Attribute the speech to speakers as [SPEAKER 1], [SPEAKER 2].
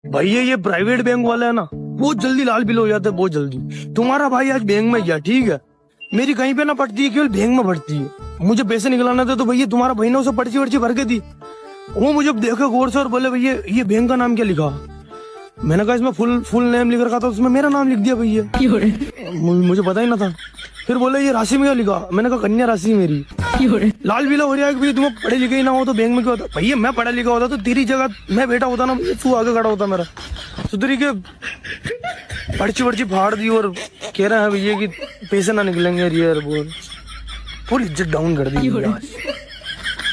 [SPEAKER 1] भैया ये private bank वाला है ना, बहुत जल्दी लाल बिल हो जाते हैं, बहुत जल्दी। तुम्हारा भाई आज बैंक में गया, ठीक है, मेरी कहीं पे ना पड़ती है, केवल बैंक में पड़ती है। मुझे पैसे निकलाना था तो भैया तुम्हारा भाई ने उसे पर्ची वर्ची भर के दी। वो मुझे देखा गौर से और बोले भैया ये बैंक का नाम क्या लिखा। मैंने कहा इसमें फुल नेम लिख रखा था, उसमें मेरा नाम लिख दिया भैया, मुझे पता ही ना था। फिर बोले ये राशि में क्या लिखा, मैंने कहा कन्या राशि मेरी। लाल बिला हो रहा है कि भैया तुम्हें पढ़े लिखे ही ना हो तो बैंक में क्यों होता। भैया मैं पढ़ा लिखा होता तो तेरी जगह मैं बैठा होता ना, तू आगे खड़ा होता मेरा। सुधरी के पर्ची वर्ची फाड़ दी और कह रहे हैं भैया कि पैसे ना निकलेंगे, रियर बोल फुल इज्जत डाउन कर दी।